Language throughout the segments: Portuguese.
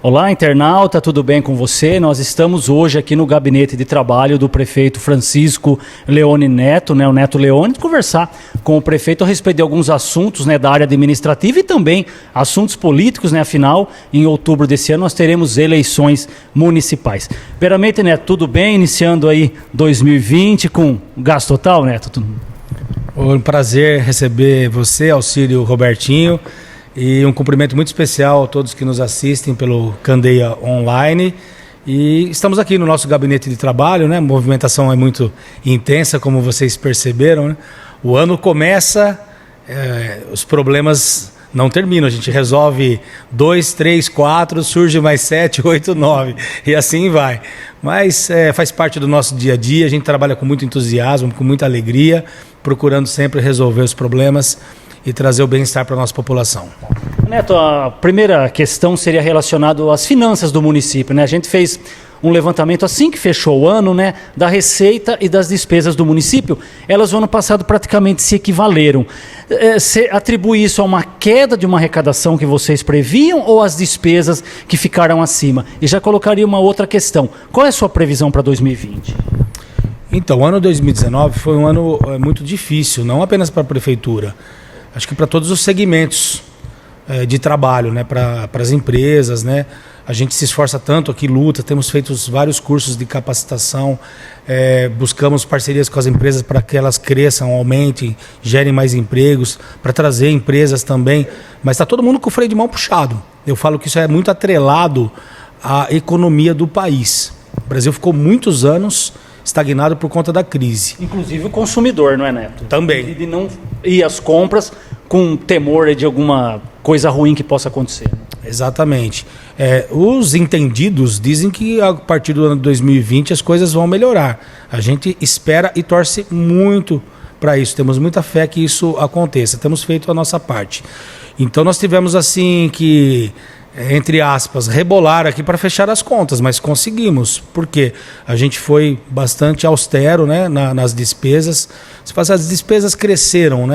Olá, internauta, tudo bem com você? Nós estamos hoje aqui no gabinete de trabalho do prefeito Francisco Leone Neto, o Neto Leone, conversar com o prefeito a respeito de alguns assuntos, da área administrativa e também assuntos políticos, Afinal, em outubro desse ano nós teremos eleições municipais. Primeiramente, Neto, tudo bem? Iniciando aí 2020 com gás total, Neto? Um prazer receber você, Auxílio Robertinho. E um cumprimento muito especial a todos que nos assistem pelo Candeia Online. E estamos aqui no nosso gabinete de trabalho, A movimentação é muito intensa, como vocês perceberam, O ano começa, os problemas não terminam. A gente resolve 2, 3, 4, surge mais 7, 8, 9 e assim vai. Mas faz parte do nosso dia a dia, a gente trabalha com muito entusiasmo, com muita alegria, procurando sempre resolver os problemas e trazer o bem-estar para a nossa população. Neto, a primeira questão seria relacionada às finanças do município, A gente fez um levantamento assim que fechou o ano, da receita e das despesas do município. Elas no ano passado praticamente se equivaleram. Você atribui isso a uma queda de uma arrecadação que vocês previam ou às despesas que ficaram acima? E já colocaria uma outra questão. Qual é a sua previsão para 2020? Então, o ano 2019 foi um ano muito difícil, não apenas para a prefeitura, acho que para todos os segmentos de trabalho, para as empresas, A gente se esforça tanto aqui, luta, temos feito vários cursos de capacitação, buscamos parcerias com as empresas para que elas cresçam, aumentem, gerem mais empregos, para trazer empresas também, mas está todo mundo com o freio de mão puxado. Eu falo que isso é muito atrelado à economia do país. O Brasil ficou muitos anos estagnado por conta da crise. Inclusive o consumidor, não é, Neto? Também. De não ir às compras com temor de alguma coisa ruim que possa acontecer. Exatamente. Os entendidos dizem que a partir do ano de 2020 as coisas vão melhorar. A gente espera e torce muito para isso. Temos muita fé que isso aconteça. Temos feito a nossa parte. Então nós tivemos assim que, entre aspas, rebolar aqui para fechar as contas, mas conseguimos, porque a gente foi bastante austero, nas despesas. As despesas cresceram,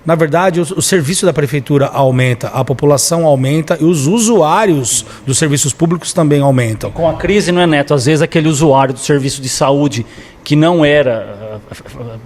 Na verdade, o serviço da prefeitura aumenta, a população aumenta e os usuários dos serviços públicos também aumentam. Com a crise, não é, Neto? Às vezes aquele usuário do serviço de saúde que não era,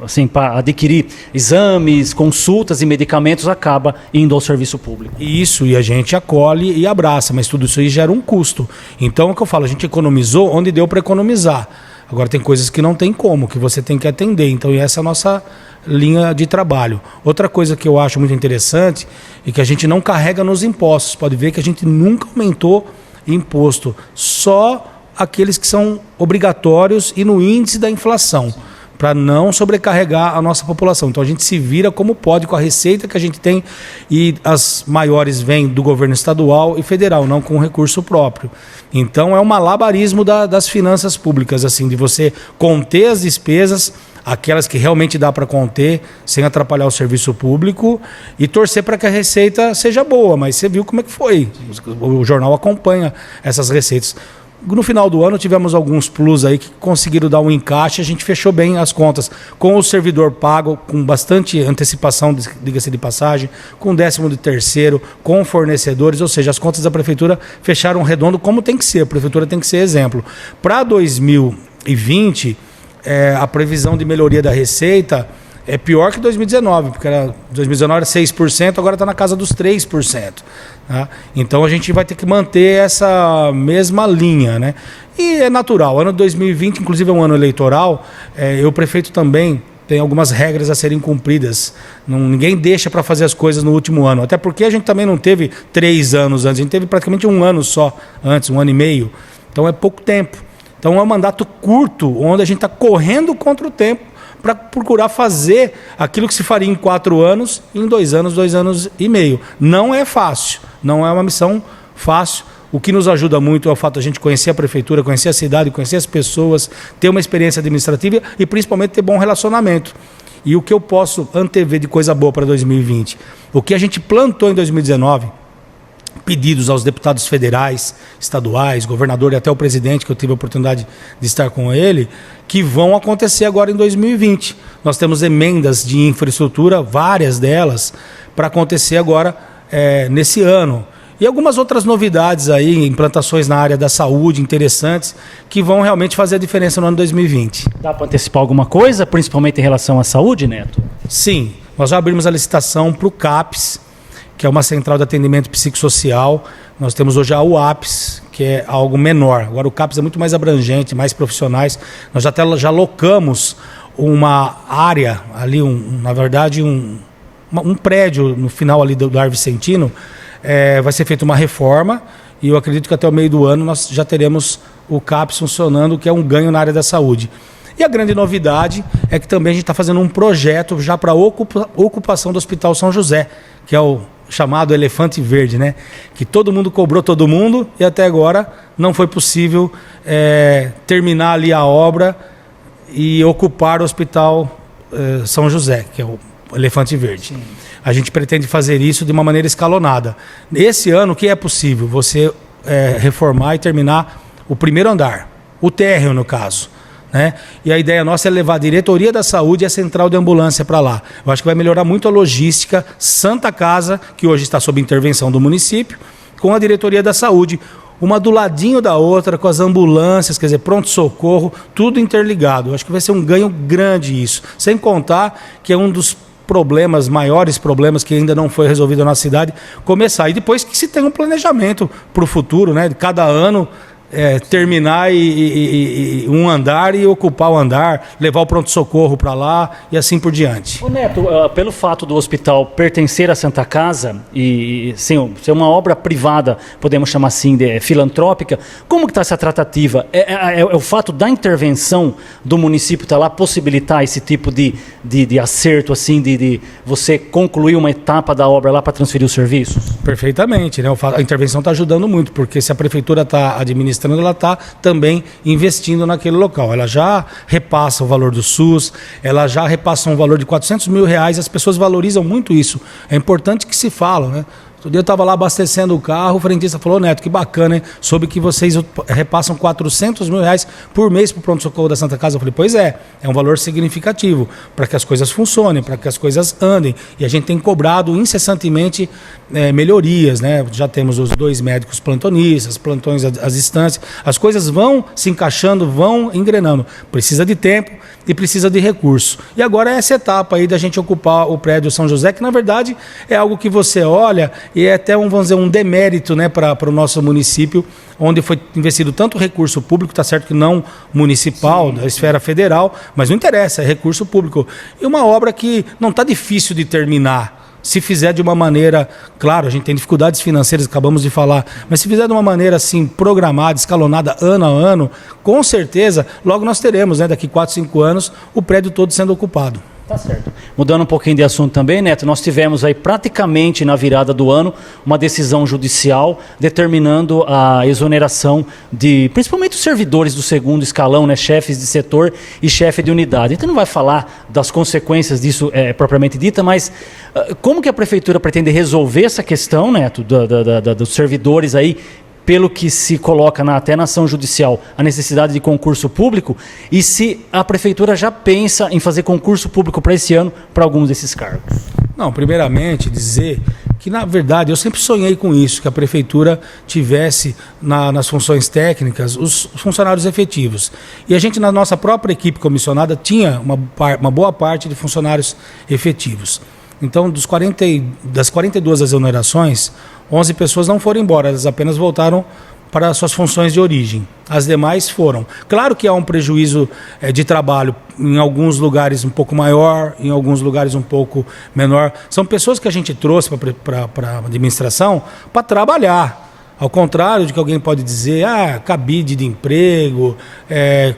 assim, para adquirir exames, consultas e medicamentos, acaba indo ao serviço público. Isso, e a gente acolhe e abraça, mas tudo isso aí gera um custo. Então, é o que eu falo, a gente economizou onde deu para economizar. Agora tem coisas que não tem como, que você tem que atender. Então, essa é a nossa linha de trabalho. Outra coisa que eu acho muito interessante é que a gente não carrega nos impostos. Pode ver que a gente nunca aumentou imposto, só aqueles que são obrigatórios e no índice da inflação, para não sobrecarregar a nossa população. Então a gente se vira como pode com a receita que a gente tem, e as maiores vêm do governo estadual e federal, não com recurso próprio. Então é um malabarismo das finanças públicas, assim, de você conter as despesas, aquelas que realmente dá para conter, sem atrapalhar o serviço público, e torcer para que a receita seja boa. Mas você viu como é que foi. O jornal acompanha essas receitas. No final do ano tivemos alguns plus aí que conseguiram dar um encaixe, a gente fechou bem as contas, com o servidor pago, com bastante antecipação, diga-se de passagem, com 13º, com fornecedores, ou seja, as contas da prefeitura fecharam redondo como tem que ser, a prefeitura tem que ser exemplo. Para 2020, a previsão de melhoria da receita é pior que 2019, porque 2019 era 6%, agora está na casa dos 3%. Tá? Então a gente vai ter que manter essa mesma linha, E é natural, ano de 2020, inclusive é um ano eleitoral, o prefeito também tem algumas regras a serem cumpridas. Ninguém deixa para fazer as coisas no último ano, até porque a gente também não teve 3 anos antes, a gente teve praticamente 1 ano só antes, 1 ano e meio. Então é pouco tempo. Então é um mandato curto, onde a gente está correndo contra o tempo, para procurar fazer aquilo que se faria em 4 anos, em 2 anos, 2 anos e meio. Não é fácil, não é uma missão fácil. O que nos ajuda muito é o fato de a gente conhecer a prefeitura, conhecer a cidade, conhecer as pessoas, ter uma experiência administrativa e principalmente ter bom relacionamento. E o que eu posso antever de coisa boa para 2020? O que a gente plantou em 2019, pedidos aos deputados federais, estaduais, governador e até o presidente, que eu tive a oportunidade de estar com ele, que vão acontecer agora em 2020. Nós temos emendas de infraestrutura, várias delas, para acontecer agora nesse ano. E algumas outras novidades aí, implantações na área da saúde interessantes, que vão realmente fazer a diferença no ano 2020. Dá para antecipar alguma coisa, principalmente em relação à saúde, Neto? Sim, nós já abrimos a licitação para o CAPS, que é uma central de atendimento psicossocial. Nós temos hoje a UAPS, que é algo menor. Agora o CAPS é muito mais abrangente, mais profissionais. Nós já locamos uma área ali, na verdade, um prédio no final ali do Lar Vicentino. Vai ser feita uma reforma e eu acredito que até o meio do ano nós já teremos o CAPS funcionando, que é um ganho na área da saúde. E a grande novidade é que também a gente está fazendo um projeto já para ocupação do Hospital São José, que é o chamado Elefante Verde, né? Que todo mundo cobrou todo mundo e até agora não foi possível terminar ali a obra e ocupar o Hospital São José, que é o Elefante Verde. Sim. A gente pretende fazer isso de uma maneira escalonada. Esse ano, o que é possível? Você reformar e terminar o primeiro andar, o térreo no caso. Né? E a ideia nossa é levar a diretoria da saúde e a central de ambulância para lá. Eu acho que vai melhorar muito a logística. Santa Casa, que hoje está sob intervenção do município, com a diretoria da saúde, uma do ladinho da outra, com as ambulâncias, quer dizer, pronto-socorro, tudo interligado. Eu acho que vai ser um ganho grande isso. Sem contar que é um dos maiores problemas que ainda não foi resolvido na cidade, começar. E depois que se tem um planejamento para o futuro, né? De cada ano terminar um andar e ocupar o andar, levar o pronto-socorro para lá e assim por diante. Ô Neto, pelo fato do hospital pertencer à Santa Casa e ser uma obra privada, podemos chamar assim, filantrópica, como que está essa tratativa? É o fato da intervenção do município estar lá possibilitar esse tipo de acerto, assim, de você concluir uma etapa da obra lá para transferir os serviços? Perfeitamente, né? A intervenção está ajudando muito, porque se a prefeitura está administrando, ela está também investindo naquele local. Ela já repassa o valor do SUS, ela já repassa um valor de R$400 mil, as pessoas valorizam muito isso. É importante que se fala, né? Outro dia eu estava lá abastecendo o carro, o frentista falou: Neto, que bacana, hein? Soube que vocês repassam R$400 mil por mês para o pronto-socorro da Santa Casa. Eu falei: pois é um valor significativo para que as coisas funcionem, para que as coisas andem. E a gente tem cobrado incessantemente melhorias, né? Já temos os 2 médicos plantonistas, plantões às distâncias. As coisas vão se encaixando, vão engrenando. Precisa de tempo e precisa de recurso. E agora é essa etapa aí da gente ocupar o prédio São José, que na verdade é algo que você olha e é até vamos dizer, um demérito, né, para o nosso município, onde foi investido tanto recurso público, está certo que não municipal, sim, da esfera federal, mas não interessa, é recurso público. E uma obra que não está difícil de terminar. Se fizer de uma maneira, claro, a gente tem dificuldades financeiras, acabamos de falar, mas se fizer de uma maneira assim, programada, escalonada, ano a ano, com certeza, logo nós teremos, né, daqui 4, 5 anos, o prédio todo sendo ocupado. Tá certo. Mudando um pouquinho de assunto também, Neto, nós tivemos aí praticamente na virada do ano uma decisão judicial determinando a exoneração de, principalmente os servidores do segundo escalão, né, chefes de setor e chefe de unidade. A gente não vai falar das consequências disso propriamente dita, mas como que a prefeitura pretende resolver essa questão, Neto, dos servidores aí, pelo que se coloca até na ação judicial, a necessidade de concurso público, e se a prefeitura já pensa em fazer concurso público para esse ano para alguns desses cargos? Não, primeiramente dizer que, na verdade, eu sempre sonhei com isso, que a prefeitura tivesse nas funções técnicas os funcionários efetivos. E a gente, na nossa própria equipe comissionada, tinha uma boa parte de funcionários efetivos. Então, das 42 exonerações, 11 pessoas não foram embora, elas apenas voltaram para suas funções de origem. As demais foram. Claro que há um prejuízo de trabalho em alguns lugares um pouco maior, em alguns lugares um pouco menor. São pessoas que a gente trouxe para a administração para trabalhar. Ao contrário de que alguém pode dizer, cabide de emprego,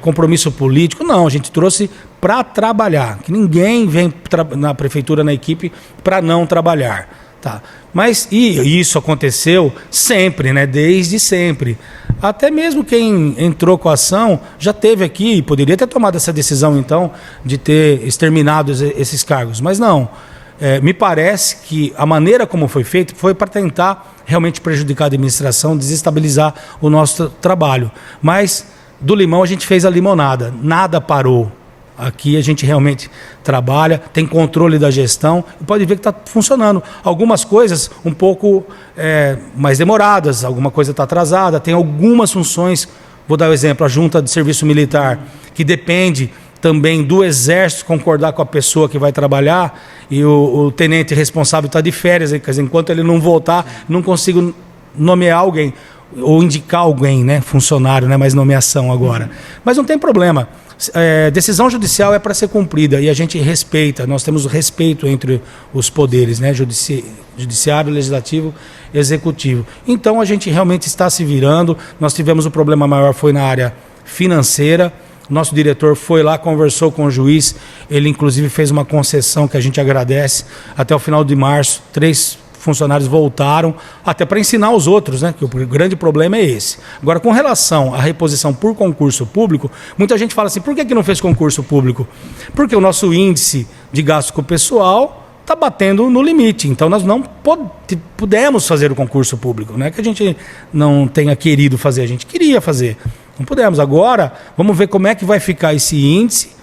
compromisso político. Não, a gente trouxe para trabalhar. Que ninguém vem na prefeitura, na equipe, para não trabalhar. Tá. Mas e isso aconteceu sempre, né? Desde sempre. Até mesmo quem entrou com a ação já teve aqui, poderia ter tomado essa decisão, então, de ter exterminado esses cargos. Mas não. Me parece que a maneira como foi feito foi para tentar realmente prejudicar a administração, desestabilizar o nosso trabalho. Mas do limão a gente fez a limonada, nada parou. Aqui a gente realmente trabalha, tem controle da gestão e pode ver que está funcionando. Algumas coisas um pouco mais demoradas, alguma coisa está atrasada, tem algumas funções, vou dar o exemplo, a junta de serviço militar, que depende também do Exército concordar com a pessoa que vai trabalhar e o tenente responsável está de férias, quer dizer, enquanto ele não voltar, não consigo nomear alguém ou indicar alguém, né, funcionário, não é mais nomeação agora. Mas não tem problema. Decisão judicial é para ser cumprida e a gente respeita, nós temos respeito entre os poderes, né, judiciário, legislativo, executivo. Então a gente realmente está se virando. Nós tivemos o problema maior, foi na área financeira. Nosso diretor foi lá, conversou com o juiz, ele inclusive fez uma concessão que a gente agradece. Até o final de março, 3 funcionários voltaram, até para ensinar os outros, né? Que o grande problema é esse. Agora, com relação à reposição por concurso público, muita gente fala assim, por que não fez concurso público? Porque o nosso índice de gasto com o pessoal está batendo no limite, então nós não pudemos fazer o concurso público. Não é que a gente não tenha querido fazer, a gente queria fazer. Não pudemos. Agora, vamos ver como é que vai ficar esse índice.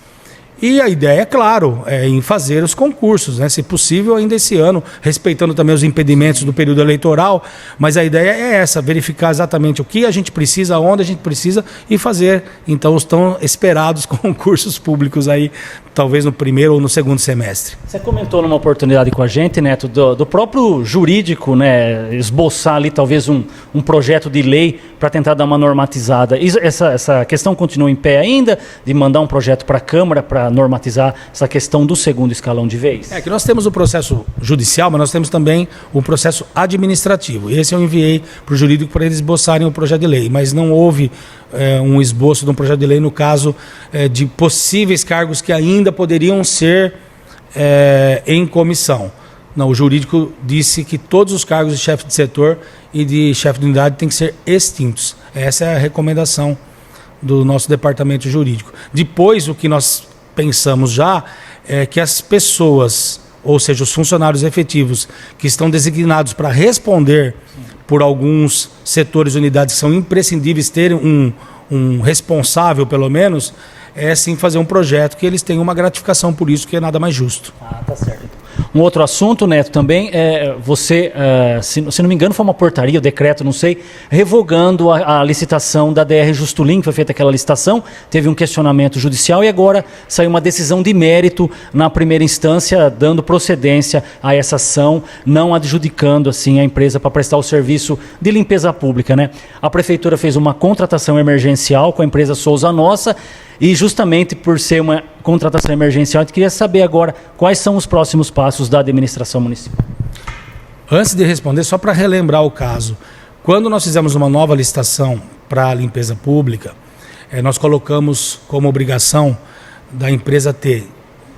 E a ideia, é claro, é em fazer os concursos, né? Se possível ainda esse ano, respeitando também os impedimentos do período eleitoral, mas a ideia é essa, verificar exatamente o que a gente precisa, onde a gente precisa e fazer, então, os tão esperados concursos públicos aí, talvez no primeiro ou no segundo semestre. Você comentou numa oportunidade com a gente, Neto, do próprio jurídico, né, esboçar ali talvez um projeto de lei para tentar dar uma normatizada. Essa questão continua em pé ainda, de mandar um projeto para a Câmara para normatizar essa questão do segundo escalão de vez? Que nós temos o processo judicial, mas nós temos também o processo administrativo. Esse eu enviei para o jurídico para eles esboçarem o projeto de lei, mas não houve um esboço de um projeto de lei no caso de possíveis cargos que ainda poderiam ser em comissão. Não, o jurídico disse que todos os cargos de chefe de setor e de chefe de unidade têm que ser extintos. Essa é a recomendação do nosso departamento jurídico. Depois, o que nós pensamos já é que as pessoas, ou seja, os funcionários efetivos que estão designados para responder por alguns setores e unidades que são imprescindíveis terem um responsável, pelo menos, sim fazer um projeto que eles tenham uma gratificação por isso, que é nada mais justo. Tá certo. Um outro assunto, Neto, também é você, se não me engano, foi uma portaria, o decreto, não sei, revogando a licitação da DR Justulin, que foi feita aquela licitação, teve um questionamento judicial e agora saiu uma decisão de mérito na primeira instância, dando procedência a essa ação, não adjudicando assim a empresa para prestar o serviço de limpeza pública, né? A prefeitura fez uma contratação emergencial com a empresa Souza Nossa. E justamente por ser uma contratação emergencial, a gente queria saber agora quais são os próximos passos da administração municipal. Antes de responder, só para relembrar o caso, quando nós fizemos uma nova licitação para a limpeza pública, nós colocamos como obrigação da empresa ter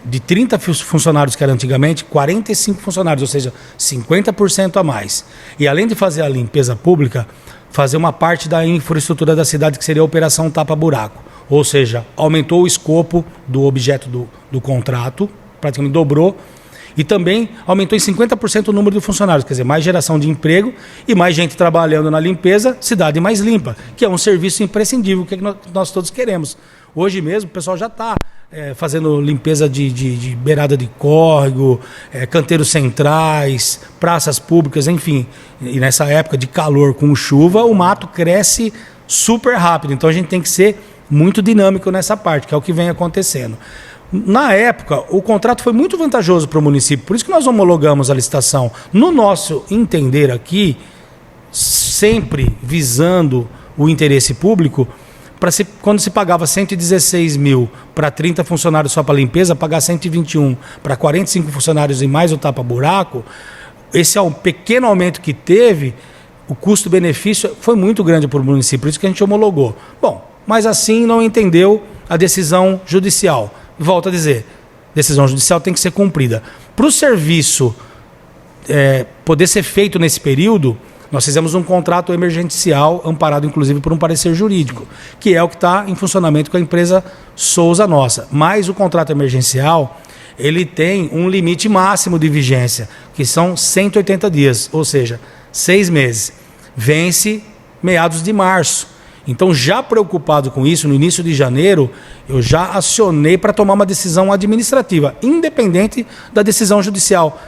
de 30 funcionários que era antigamente, 45 funcionários, ou seja, 50% a mais. E além de fazer a limpeza pública, fazer uma parte da infraestrutura da cidade, que seria a operação tapa-buraco. Ou seja, aumentou o escopo do objeto do contrato, praticamente dobrou, e também aumentou em 50% o número de funcionários, quer dizer, mais geração de emprego e mais gente trabalhando na limpeza, cidade mais limpa, que é um serviço imprescindível, que nós todos queremos. Hoje mesmo o pessoal já está fazendo limpeza de beirada de córrego, canteiros centrais, praças públicas, enfim. E nessa época de calor com chuva, o mato cresce super rápido, então a gente tem que ser muito dinâmico nessa parte, que é o que vem acontecendo. Na época, o contrato foi muito vantajoso para o município, por isso que nós homologamos a licitação. No nosso entender aqui, sempre visando o interesse público, quando se pagava 116 mil para 30 funcionários só para limpeza, pagar 121 para 45 funcionários e mais o tapa-buraco, esse é um pequeno aumento que teve, o custo-benefício foi muito grande para o município, por isso que a gente homologou. Bom, mas assim não entendeu a decisão judicial. Volto a dizer, decisão judicial tem que ser cumprida. Para o serviço poder ser feito nesse período, nós fizemos um contrato emergencial, amparado inclusive por um parecer jurídico, que é o que está em funcionamento com a empresa Souza Nossa. Mas o contrato emergencial, ele tem um limite máximo de vigência, que são 180 dias, ou seja, 6 meses. Vence meados de março. Então, já preocupado com isso, no início de janeiro, eu já acionei para tomar uma decisão administrativa, independente da decisão judicial.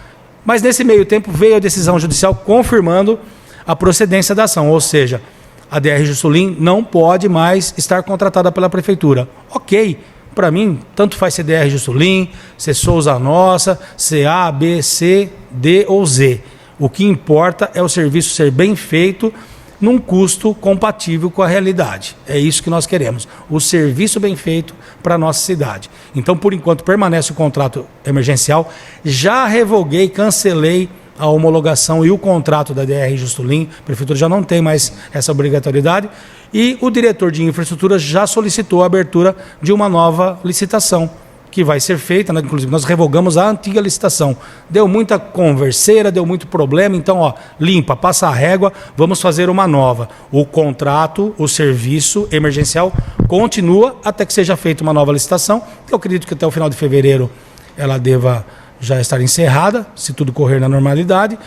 Mas nesse meio tempo veio a decisão judicial confirmando a procedência da ação, ou seja, a DR Juscelin não pode mais estar contratada pela prefeitura. Ok, para mim, tanto faz ser DR Juscelin, ser Souza Nossa, ser A, B, C, D ou Z. O que importa é o serviço ser bem feito num custo compatível com a realidade. É isso que nós queremos, o serviço bem feito para a nossa cidade. Então, por enquanto, permanece o contrato emergencial. Já revoguei, cancelei a homologação e o contrato da DR Juscelin. A prefeitura já não tem mais essa obrigatoriedade. E o diretor de infraestrutura já solicitou a abertura de uma nova licitação, que vai ser feita, né? Inclusive nós revogamos a antiga licitação. Deu muita converseira, deu muito problema, então limpa, passa a régua, vamos fazer uma nova. O contrato, o serviço emergencial continua até que seja feita uma nova licitação, que eu acredito que até o final de fevereiro ela deva já estar encerrada, se tudo correr na normalidade.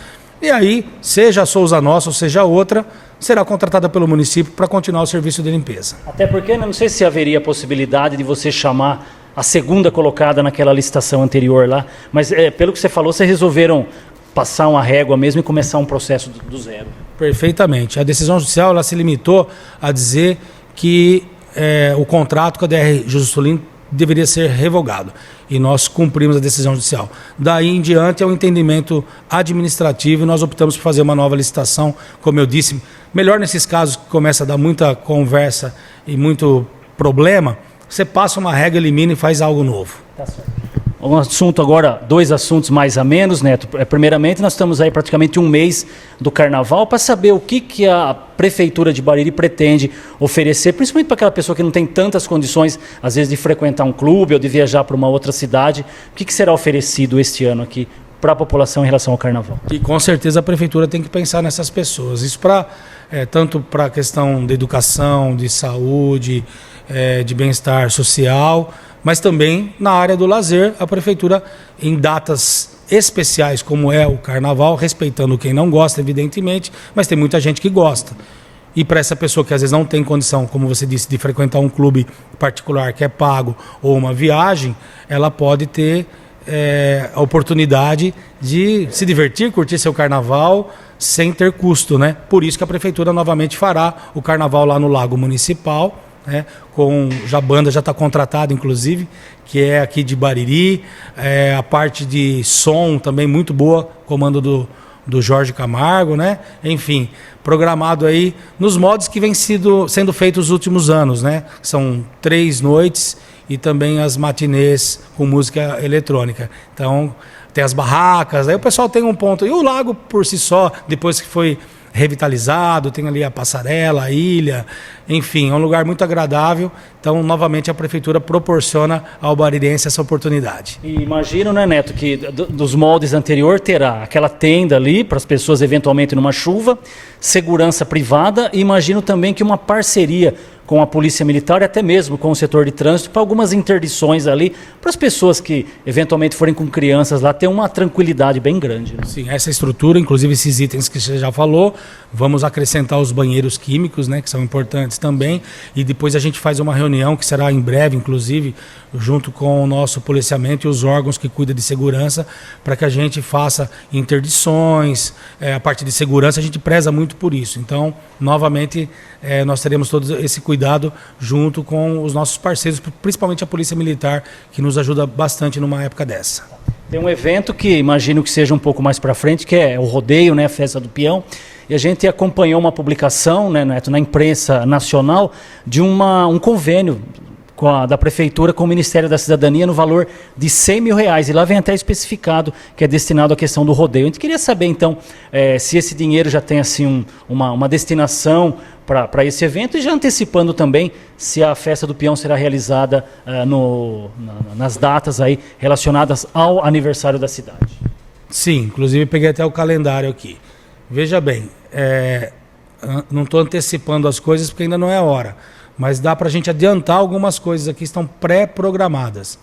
E aí, seja a Souza Nossa ou seja outra, será contratada pelo município para continuar o serviço de limpeza. Até porque, não sei se haveria a possibilidade de você chamar a segunda colocada naquela licitação anterior lá, mas pelo que você falou, vocês resolveram passar uma régua mesmo e começar um processo do zero. Perfeitamente. A decisão judicial ela se limitou a dizer que o contrato com a DR Juscelin deveria ser revogado. E nós cumprimos a decisão judicial. Daí em diante é um entendimento administrativo e nós optamos por fazer uma nova licitação, como eu disse. Melhor nesses casos que começa a dar muita conversa e muito problema, você passa uma regra, elimina e faz algo novo. Tá certo. Um assunto agora, 2 assuntos mais a menos, Neto. Primeiramente, nós estamos aí praticamente um mês do Carnaval para saber o que a Prefeitura de Bariri pretende oferecer, principalmente para aquela pessoa que não tem tantas condições, às vezes, de frequentar um clube ou de viajar para uma outra cidade. O que será oferecido este ano aqui para a população em relação ao Carnaval? E com certeza a Prefeitura tem que pensar nessas pessoas. Isso tanto para a questão da educação, de saúde, de bem-estar social, mas também na área do lazer, a Prefeitura, em datas especiais como é o Carnaval, respeitando quem não gosta, evidentemente, mas tem muita gente que gosta. E para essa pessoa que às vezes não tem condição, como você disse, de frequentar um clube particular que é pago ou uma viagem, ela pode ter a oportunidade de se divertir, curtir seu Carnaval sem ter custo, né? Por isso que a Prefeitura novamente fará o Carnaval lá no Lago Municipal, né? A banda já está contratada, inclusive, que é aqui de Bariri, a parte de som também muito boa, comando do Jorge Camargo, né? Enfim, programado aí nos modos que vem sendo feitos os últimos anos, né? São 3 noites e também as matinês com música eletrônica. Então, tem as barracas, aí o pessoal tem um ponto. E o lago por si só, depois que foi revitalizado, tem ali a passarela, a ilha, enfim, é um lugar muito agradável. Então, novamente, a Prefeitura proporciona ao baririense essa oportunidade. E imagino, né, Neto, que dos moldes anterior terá aquela tenda ali para as pessoas eventualmente numa chuva, segurança privada, e imagino também que uma parceria com a Polícia Militar e até mesmo com o setor de trânsito para algumas interdições ali, para as pessoas que eventualmente forem com crianças lá ter uma tranquilidade bem grande. Né? Sim, essa estrutura, inclusive esses itens que você já falou, vamos acrescentar os banheiros químicos, né, que são importantes também, e depois a gente faz uma reunião que será em breve, inclusive, junto com o nosso policiamento e os órgãos que cuidam de segurança, para que a gente faça interdições, a parte de segurança a gente preza muito por isso. Então, novamente, nós teremos todo esse cuidado junto com os nossos parceiros, principalmente a Polícia Militar, que nos ajuda bastante numa época dessa. Tem um evento que imagino que seja um pouco mais para frente, que é o rodeio, né, a Festa do Peão, e a gente acompanhou uma publicação, né, Neto, na imprensa nacional de um convênio da Prefeitura com o Ministério da Cidadania no valor de R$100 mil, e lá vem até especificado que é destinado à questão do rodeio. A gente queria saber, então, se esse dinheiro já tem assim, uma destinação para esse evento, e já antecipando também se a Festa do Peão será realizada nas datas aí relacionadas ao aniversário da cidade. Sim, inclusive peguei até o calendário aqui. Veja bem, não estou antecipando as coisas porque ainda não é a hora, mas dá para a gente adiantar algumas coisas aqui que estão pré-programadas.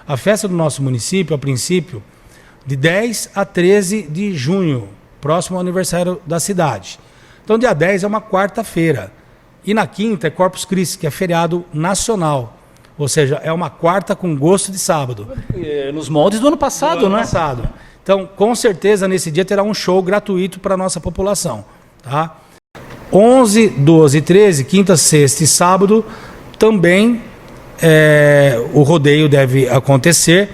A festa do nosso município, a princípio, de 10 a 13 de junho, próximo ao aniversário da cidade. Então, dia 10 é uma quarta-feira. E na quinta é Corpus Christi, que é feriado nacional. Ou seja, é uma quarta com gosto de sábado. Nos moldes do ano passado, ano passado. Então, com certeza, nesse dia terá um show gratuito para a nossa população. Tá? 11, 12 e 13, quinta, sexta e sábado, também o rodeio deve acontecer.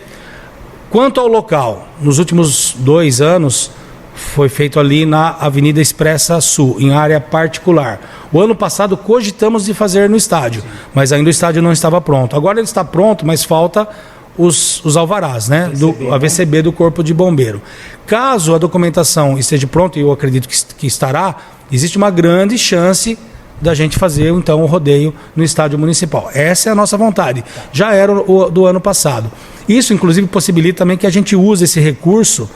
Quanto ao local, nos últimos 2 anos, foi feito ali na Avenida Expressa Sul, em área particular. O ano passado cogitamos de fazer no estádio, mas ainda o estádio não estava pronto. Agora ele está pronto, mas falta os alvarás, né? Do AVCB do Corpo de Bombeiro. Caso a documentação esteja pronta, e eu acredito que estará, existe uma grande chance da gente fazer então o rodeio no estádio municipal. Essa é a nossa vontade. Já era o do ano passado. Isso, inclusive, possibilita também que a gente use esse recurso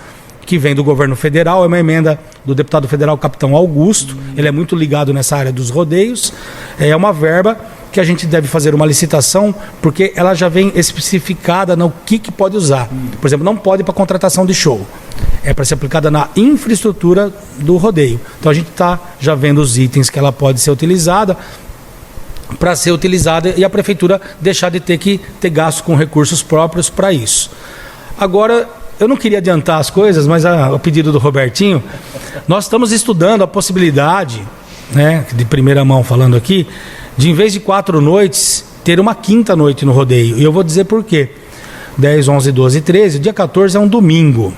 que vem do governo federal, é uma emenda do deputado federal Capitão Augusto, ele é muito ligado nessa área dos rodeios, é uma verba que a gente deve fazer uma licitação, porque ela já vem especificada no que pode usar. Por exemplo, não pode para contratação de show, é para ser aplicada na infraestrutura do rodeio. Então a gente está já vendo os itens que ela pode ser utilizada, para ser utilizada e a prefeitura deixar de ter que ter gasto com recursos próprios para isso. Agora, eu não queria adiantar as coisas, mas a pedido do Robertinho, nós estamos estudando a possibilidade, né, de primeira mão falando aqui, de em vez de 4 noites, ter uma quinta noite no rodeio. E eu vou dizer por quê. 10, 11, 12 e 13, o dia 14 é um domingo.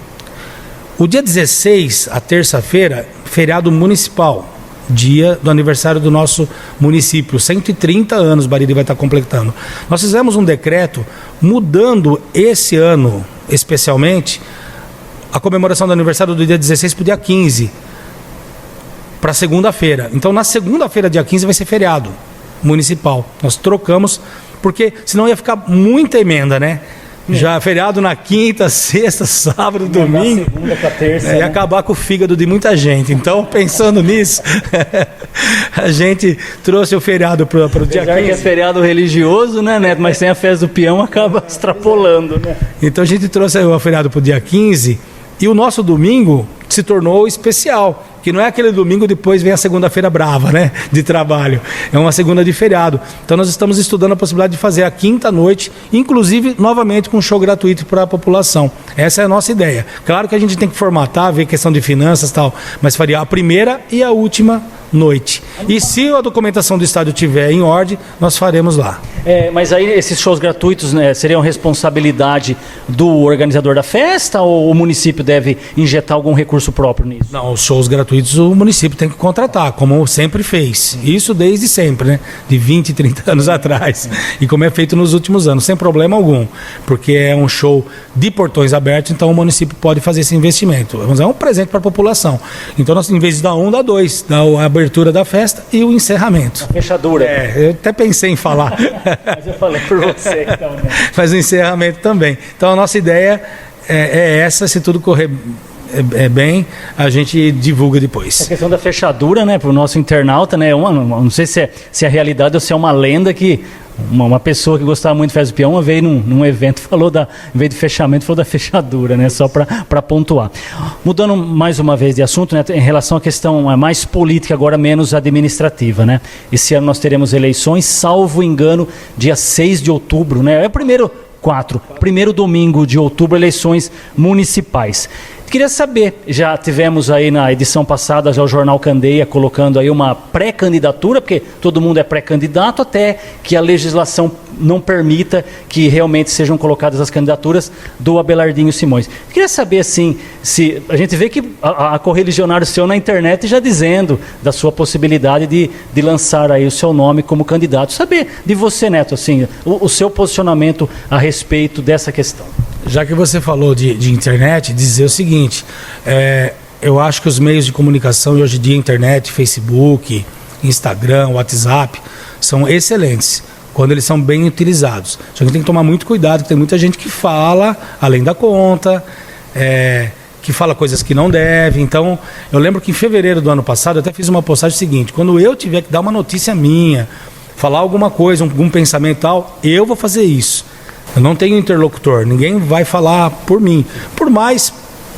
O dia 16, a terça-feira, feriado municipal, dia do aniversário do nosso município. 130 anos Bariri vai estar completando. Nós fizemos um decreto mudando esse ano, especialmente, a comemoração do aniversário do dia 16 para o dia 15, para segunda-feira. Então, na segunda-feira, dia 15, vai ser feriado municipal. Nós trocamos, porque senão ia ficar muita emenda, né? Já feriado na quinta, sexta, sábado, domingo. Segunda pra terça, ia acabar com o fígado de muita gente. Então, pensando nisso, a gente trouxe o feriado para o dia 15. Que é feriado religioso, né, Neto? Mas sem a festa do peão acaba extrapolando, né? Então a gente trouxe o feriado para o dia 15 e o nosso domingo se tornou especial. Que não é aquele domingo depois vem a segunda-feira brava, né, de trabalho. É uma segunda de feriado. Então nós estamos estudando a possibilidade de fazer a quinta noite, inclusive novamente com show gratuito para a população. Essa é a nossa ideia. Claro que a gente tem que formatar, ver questão de finanças e tal, mas faria a primeira e a última noite. E se a documentação do estádio estiver em ordem, nós faremos lá. Mas aí esses shows gratuitos, né, seriam responsabilidade do organizador da festa ou o município deve injetar algum recurso próprio nisso? Não, os shows gratuitos o município tem que contratar, como sempre fez. Isso desde sempre, né? De 20, 30 anos atrás. E como é feito nos últimos anos, sem problema algum. Porque é um show de portões abertos, então o município pode fazer esse investimento. É um presente para a população. Então, nós, em vez de dar um, dá 2. Dá a abertura da festa e o encerramento. A fechadura. Eu até pensei em falar. Mas eu falei por você, então, né? Mas o encerramento também. Então, a nossa ideia é essa, se tudo correr bem, a gente divulga depois. A questão da fechadura, né, para o nosso internauta, né, não sei se é realidade ou se é uma lenda que uma pessoa que gostava muito de festa do peão veio num evento, falou em vez de fechamento, falou da fechadura, né, só para pontuar. Mudando mais uma vez de assunto, né, em relação à questão mais política, agora menos administrativa, né, esse ano nós teremos eleições, salvo engano, dia 6 de outubro, né, é o primeiro domingo de outubro, eleições municipais. Queria saber, já tivemos aí na edição passada já o Jornal Candeia colocando aí uma pré-candidatura, porque todo mundo é pré-candidato, até que a legislação não permita que realmente sejam colocadas as candidaturas do Abelardinho Simões. Queria saber, assim, se a gente vê que a correligionário seu na internet já dizendo da sua possibilidade de lançar aí o seu nome como candidato. Saber de você, Neto, assim, o seu posicionamento a respeito dessa questão. Já que você falou de internet, dizer o seguinte, eu acho que os meios de comunicação, e hoje em dia internet, Facebook, Instagram, WhatsApp, são excelentes, quando eles são bem utilizados. Só que a gente tem que tomar muito cuidado, porque tem muita gente que fala além da conta, que fala coisas que não deve. Então, eu lembro que em fevereiro do ano passado, eu até fiz uma postagem seguinte, quando eu tiver que dar uma notícia minha, falar alguma coisa, algum pensamento e tal, eu vou fazer isso. Eu não tenho interlocutor, ninguém vai falar por mim. Por mais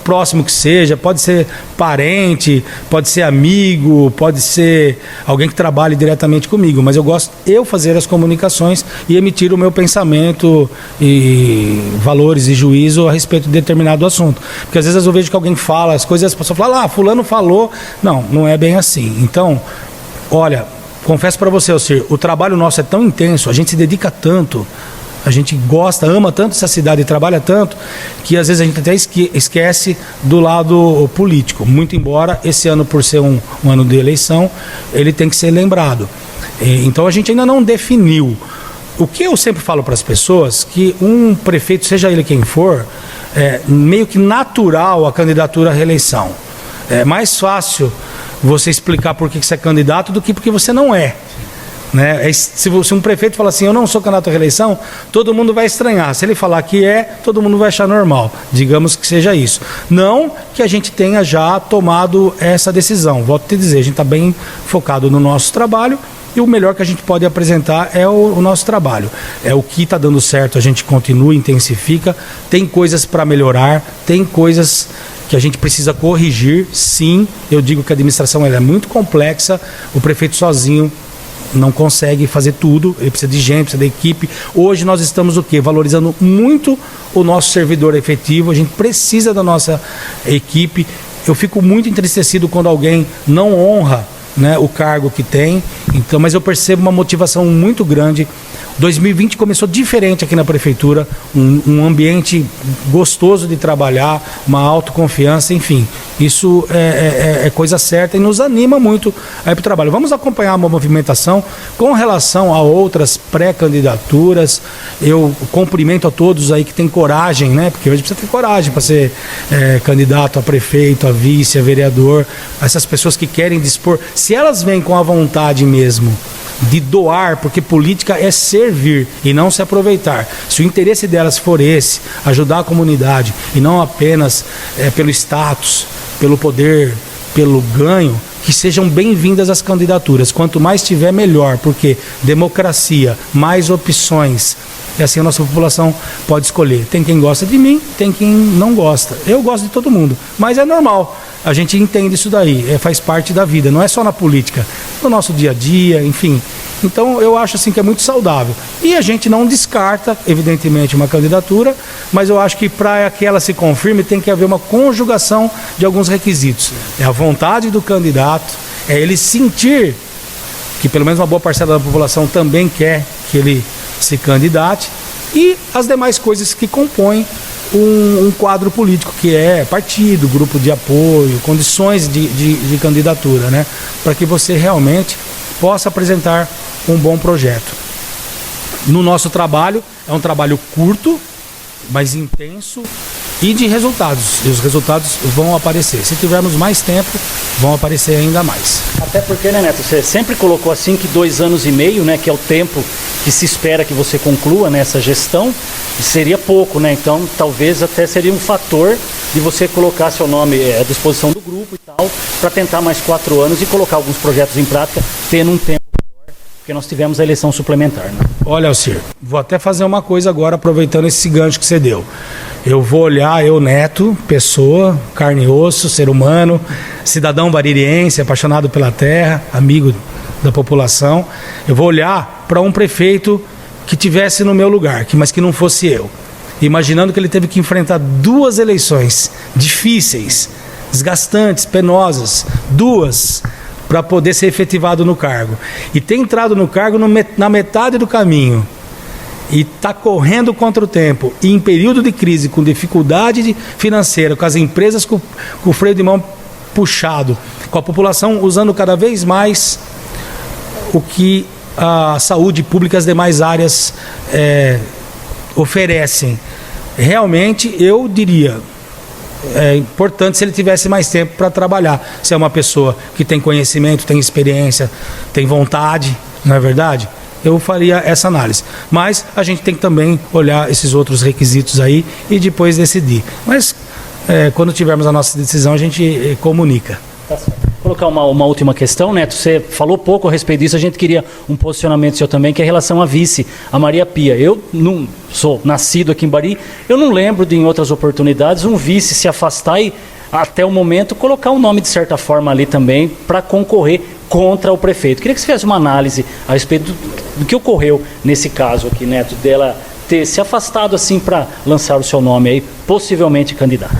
próximo que seja, pode ser parente, pode ser amigo, pode ser alguém que trabalhe diretamente comigo, mas eu gosto eu fazer as comunicações e emitir o meu pensamento e valores e juízo a respeito de determinado assunto. Porque às vezes eu vejo que alguém fala as coisas e as pessoas falam, fulano falou. Não, não é bem assim. Então, olha, confesso para você, Alcir, o trabalho nosso é tão intenso, a gente se dedica tanto, a gente gosta, ama tanto essa cidade e trabalha tanto, que às vezes a gente até esquece do lado político. Muito embora esse ano, por ser um ano de eleição, ele tem que ser lembrado. Então a gente ainda não definiu. O que eu sempre falo para as pessoas, que um prefeito, seja ele quem for, é meio que natural a candidatura à reeleição. É mais fácil você explicar por que você é candidato do que porque você não é. Né? Se um prefeito falar assim, eu não sou candidato à reeleição, todo mundo vai estranhar. Se ele falar que é, todo mundo vai achar normal. Digamos que seja isso. Não que a gente tenha já tomado essa decisão. Volto a te dizer, a gente está bem focado no nosso trabalho e o melhor que a gente pode apresentar é o nosso trabalho. É o que está dando certo, a gente continua, intensifica. Tem coisas para melhorar, tem coisas que a gente precisa corrigir. Sim, eu digo que a administração ela é muito complexa, o prefeito sozinho não consegue fazer tudo, ele precisa de gente, precisa da equipe. Hoje nós estamos o quê? Valorizando muito o nosso servidor efetivo, a gente precisa da nossa equipe. Eu fico muito entristecido quando alguém não honra, né, o cargo que tem, então, mas eu percebo uma motivação muito grande. 2020 começou diferente aqui na prefeitura, um ambiente gostoso de trabalhar, uma autoconfiança, enfim, isso é coisa certa e nos anima muito aí para o trabalho. Vamos acompanhar uma movimentação com relação a outras pré-candidaturas. Eu cumprimento a todos aí que têm coragem, né? Porque hoje precisa ter coragem para ser candidato a prefeito, a vice, a vereador. Essas pessoas que querem dispor, se elas vêm com a vontade mesmo de doar, porque política é servir e não se aproveitar. Se o interesse delas for esse, ajudar a comunidade e não apenas pelo status, pelo poder, pelo ganho, que sejam bem-vindas as candidaturas. Quanto mais tiver, melhor, porque democracia, mais opções, e assim a nossa população pode escolher. Tem quem gosta de mim, tem quem não gosta. Eu gosto de todo mundo, mas é normal. A gente entende isso daí, faz parte da vida, não é só na política, no nosso dia a dia, enfim. Então eu acho assim que é muito saudável. E a gente não descarta, evidentemente, uma candidatura, mas eu acho que para que ela se confirme tem que haver uma conjugação de alguns requisitos. É a vontade do candidato, é ele sentir que pelo menos uma boa parcela da população também quer que ele se candidate, e as demais coisas que compõem um quadro político, que é partido, grupo de apoio, condições de candidatura, né? Para que você realmente possa apresentar um bom projeto. No nosso trabalho, é um trabalho curto, mas intenso e de resultados. E os resultados vão aparecer. Se tivermos mais tempo, vão aparecer ainda mais. Até porque, né, Neto, você sempre colocou assim que 2 anos e meio, né, que é o tempo que se espera que você conclua nessa gestão, seria pouco, né? Então, talvez até seria um fator de você colocar seu nome à disposição do grupo e tal, para tentar mais 4 anos e colocar alguns projetos em prática, tendo um tempo maior, porque nós tivemos a eleição suplementar, né? Olha, Alcir, vou até fazer uma coisa agora, aproveitando esse gancho que você deu. Eu vou olhar, eu, Neto, pessoa, carne e osso, ser humano, cidadão baririense, apaixonado pela terra, amigo da população. Eu vou olhar para um prefeito que tivesse no meu lugar, mas que não fosse eu. Imaginando que ele teve que enfrentar 2 eleições difíceis, desgastantes, penosas, 2, para poder ser efetivado no cargo. E ter entrado no cargo na metade do caminho. E está correndo contra o tempo, e em período de crise, com dificuldade financeira, com as empresas com o freio de mão puxado, com a população usando cada vez mais o que a saúde pública e as demais áreas oferecem. Realmente, eu diria, é importante se ele tivesse mais tempo para trabalhar. Se é uma pessoa que tem conhecimento, tem experiência, tem vontade, não é verdade? Eu faria essa análise. Mas a gente tem que também olhar esses outros requisitos aí e depois decidir. Mas quando tivermos a nossa decisão, a gente comunica. Tá certo. colocar uma última questão, Neto. Você falou pouco a respeito disso, a gente queria um posicionamento seu também, que é em relação à vice, a Maria Pia. Eu não sou nascido aqui em Bari, eu não lembro de em outras oportunidades um vice se afastar e, até o momento, colocar um nome de certa forma ali também para concorrer contra o prefeito. Queria que você fizesse uma análise a respeito do que ocorreu nesse caso aqui, Neto, dela ter se afastado assim para lançar o seu nome aí, possivelmente candidato.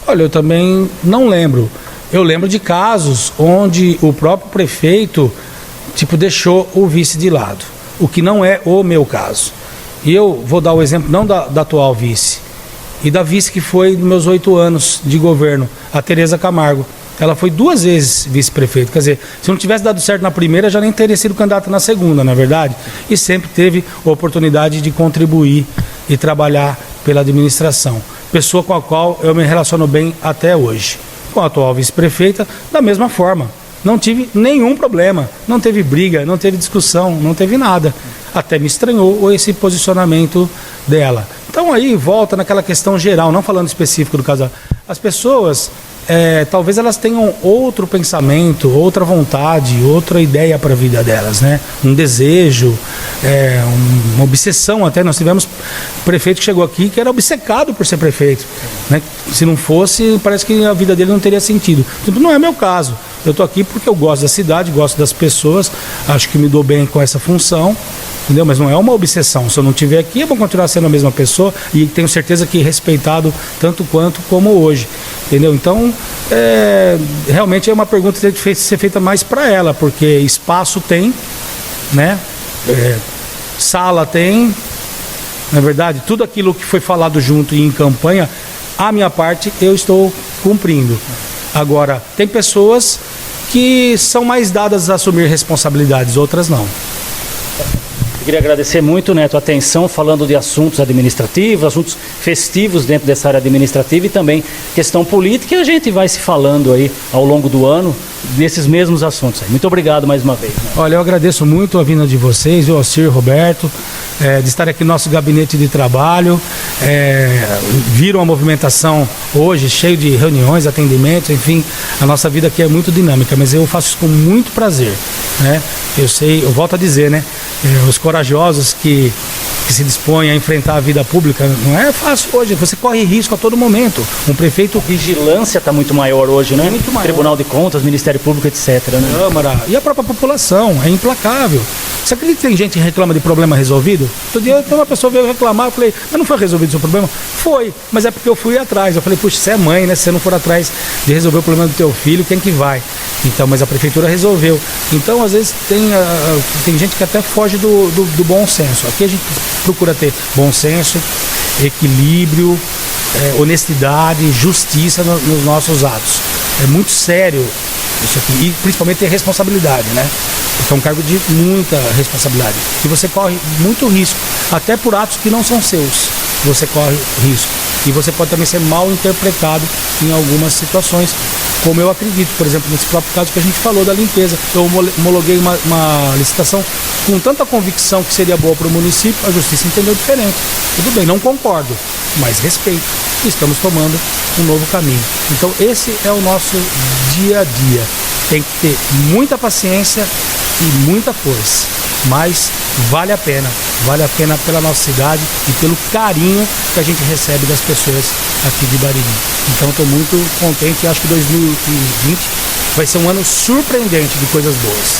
Olha, eu também não lembro. Eu lembro de casos onde o próprio prefeito, deixou o vice de lado, o que não é o meu caso. E eu vou dar o exemplo não da atual vice, e da vice que foi nos meus 8 anos de governo, a Tereza Camargo. Ela foi 2 vezes vice-prefeito. Quer dizer, se não tivesse dado certo na primeira, já nem teria sido candidata na segunda, não é verdade? E sempre teve a oportunidade de contribuir e trabalhar pela administração. Pessoa com a qual eu me relaciono bem até hoje. Com a atual vice-prefeita, da mesma forma. Não tive nenhum problema, não teve briga, não teve discussão, não teve nada. Até me estranhou esse posicionamento dela. Então aí volta naquela questão geral, não falando específico do caso. As pessoas, talvez elas tenham outro pensamento, outra vontade, outra ideia para a vida delas, né? Um desejo, uma obsessão até. Nós tivemos prefeito que chegou aqui que era obcecado por ser prefeito, né? Se não fosse, parece que a vida dele não teria sentido. Então não é meu caso. Eu estou aqui porque eu gosto da cidade, gosto das pessoas, acho que me dou bem com essa função, entendeu? Mas não é uma obsessão. Se eu não estiver aqui, eu vou continuar sendo a mesma pessoa e tenho certeza que respeitado tanto quanto como hoje, entendeu? Então, realmente é uma pergunta que tem que ser feita mais para ela, porque espaço tem, né? Sala tem, na verdade, tudo aquilo que foi falado junto e em campanha, a minha parte eu estou cumprindo. Agora, tem pessoas que são mais dadas a assumir responsabilidades, outras não. Eu queria agradecer muito, Neto, a atenção falando de assuntos administrativos, assuntos festivos dentro dessa área administrativa e também questão política, e a gente vai se falando aí ao longo do ano desses mesmos assuntos aí. Muito obrigado mais uma vez. Né? Olha, eu agradeço muito a vinda de vocês, o Alcir, Roberto, de estar aqui no nosso gabinete de trabalho. Viram a movimentação hoje, cheio de reuniões, atendimentos, enfim, a nossa vida aqui é muito dinâmica, mas eu faço isso com muito prazer, né? Eu volto a dizer, né? Os corajosos que se dispõem a enfrentar a vida pública, não é fácil hoje, você corre risco a todo momento. Um prefeito... A vigilância está muito maior hoje, né? Muito maior. Tribunal de Contas, Ministério Público, etc. Né? Câmara e a própria população, é implacável. Você acredita que tem gente que reclama de problema resolvido? Outro dia uma pessoa veio reclamar, eu falei, mas não foi resolvido o seu problema? Foi, mas é porque eu fui atrás. Eu falei, puxa, você é mãe, né? Se você não for atrás de resolver o problema do teu filho, quem que vai? Então, mas a prefeitura resolveu. Então, às vezes, tem gente que até foge do bom senso. Aqui a gente procura ter bom senso, equilíbrio, honestidade, justiça nos nossos atos. É muito sério isso aqui, e principalmente ter responsabilidade, né? Porque é um cargo de muita responsabilidade. E você corre muito risco, até por atos que não são seus, você corre risco. E você pode também ser mal interpretado em algumas situações, como eu acredito, por exemplo, nesse próprio caso que a gente falou da limpeza. Eu homologuei uma licitação com tanta convicção que seria boa para o município, a justiça entendeu diferente. Tudo bem, não concordo, mas respeito. Estamos tomando um novo caminho. Então esse é o nosso dia a dia. Tem que ter muita paciência e muita força, mas vale a pena pela nossa cidade e pelo carinho que a gente recebe das pessoas aqui de Bariri. Então estou muito contente e acho que 2020 vai ser um ano surpreendente de coisas boas.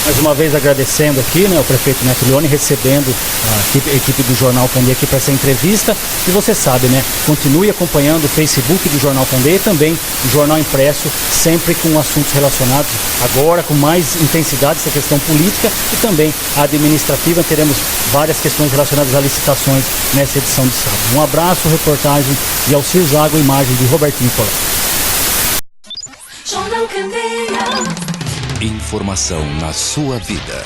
Mais uma vez agradecendo aqui, né, o prefeito Neto Leone, recebendo a equipe do Jornal Candê aqui para essa entrevista. E você sabe, né, continue acompanhando o Facebook do Jornal Candê e também o Jornal Impresso, sempre com assuntos relacionados agora, com mais intensidade, essa questão política e também administrativa. Teremos várias questões relacionadas a licitações nessa edição de sábado. Um abraço, reportagem de Alcir Zago, imagem de Robertinho Colar. Informação na sua vida.